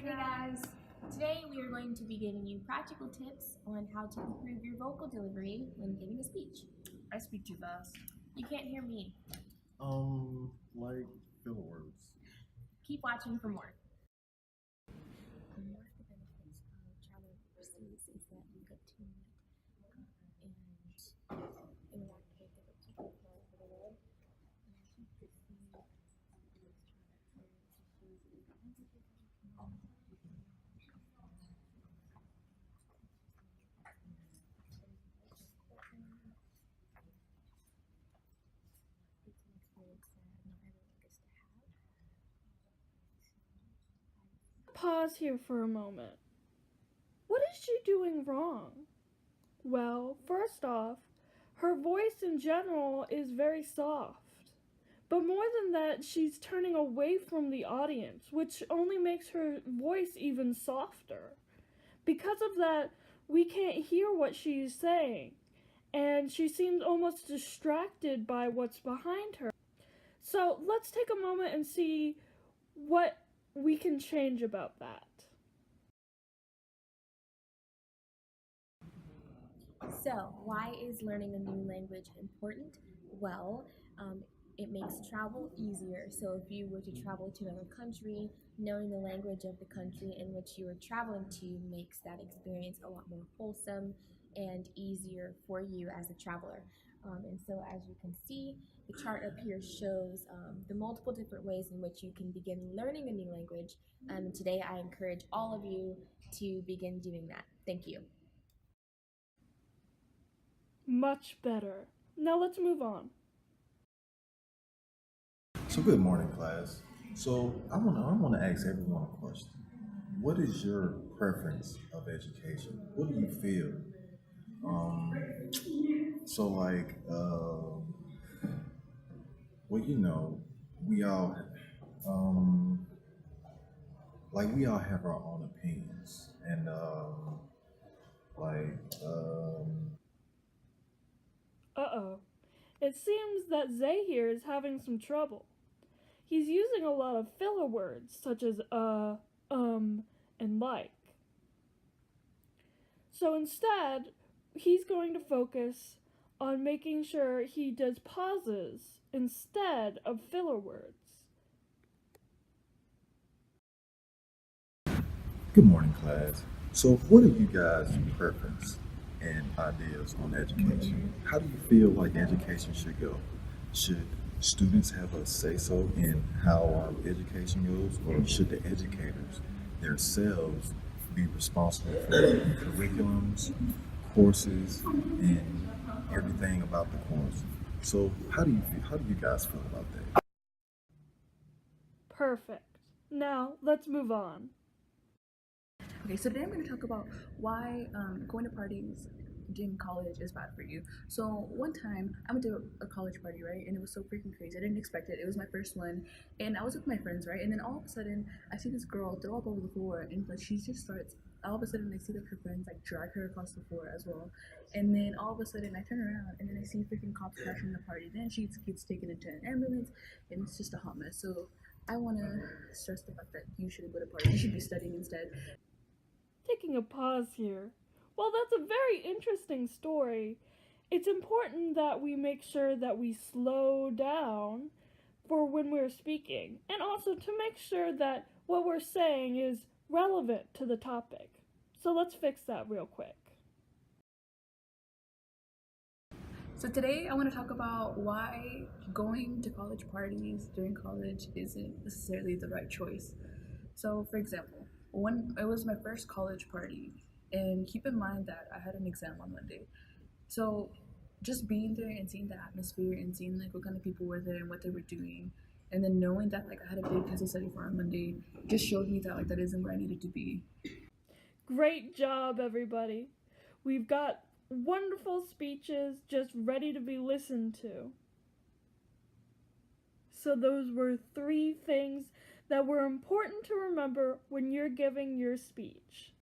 Hey guys! Today we are going to be giving you practical tips on how to improve your vocal delivery when giving a speech. I speak too fast. You can't hear me. Like filler words. Keep watching for more. One of the benefits of traveling overseas is that you get to meet and interact with different people from all over the world. And as you can see, Pause here for a moment. What is she doing wrong? Well, first off, her voice in general is very soft. But more than that, she's turning away from the audience, which only makes her voice even softer. Because of that, we can't hear what she's saying, and she seems almost distracted by what's behind her. So let's take a moment and see what we can change about that. So, why is learning a new language important? Well, it makes travel easier. So, if you were to travel to another country, knowing the language of the country in which you are traveling to makes that experience a lot more wholesome and easier for you as a traveler. And so, as you can see, the chart up here shows the multiple different ways in which you can begin learning a new language. Today, I encourage all of you to begin doing that. Thank you. Much better. Now let's move on. So good morning, class. So I wanna ask everyone a question. What is your preference of education? What do you feel? Um, so like, well, we all, um, we all have our own opinions, and like, um, Uh-oh. It seems that Zay here is having some trouble. He's using a lot of filler words, such as and like. So instead, he's going to focus on making sure he does pauses instead of filler words. good morning, class. So, what are you guys' preference and ideas on education? How do you feel like education should go? Should students have a say so in how our education goes, or should the educators themselves be responsible for curriculums, courses, and everything about the course? So, how do you feel? How do you guys feel about that? Perfect. Now, let's move on. Okay, so today I'm going to talk about why going to parties in college is bad for you. So one time I went to a college party, right, and it was so freaking crazy. I didn't expect it. It was my first one, and I was with my friends, right, and then all of a sudden I see this girl throw up over the floor, and like she just starts. All of a sudden I see that her friends like drag her across the floor as well, and then all of a sudden I turn around and then I see freaking cops crashing the party. Then she gets taken into an ambulance, and it's just a hot mess. So I want to stress the fact that you shouldn't go to parties. You should be studying instead. Taking a pause here. While that's a very interesting story, it's important that we make sure that we slow down for when we're speaking, and also to make sure that what we're saying is relevant to the topic. So let's fix that real quick. So today I want to talk about why going to college parties during college isn't necessarily the right choice. So for example, when it was my first college party, and keep in mind that I had an exam on Monday. So just being there and seeing the atmosphere and seeing like what kind of people were there and what they were doing, and then knowing that like I had a big test to study for on Monday just showed me that like that isn't where I needed to be. Great job, everybody. We've got wonderful speeches just ready to be listened to. So those were 3 things that were important to remember when you're giving your speech.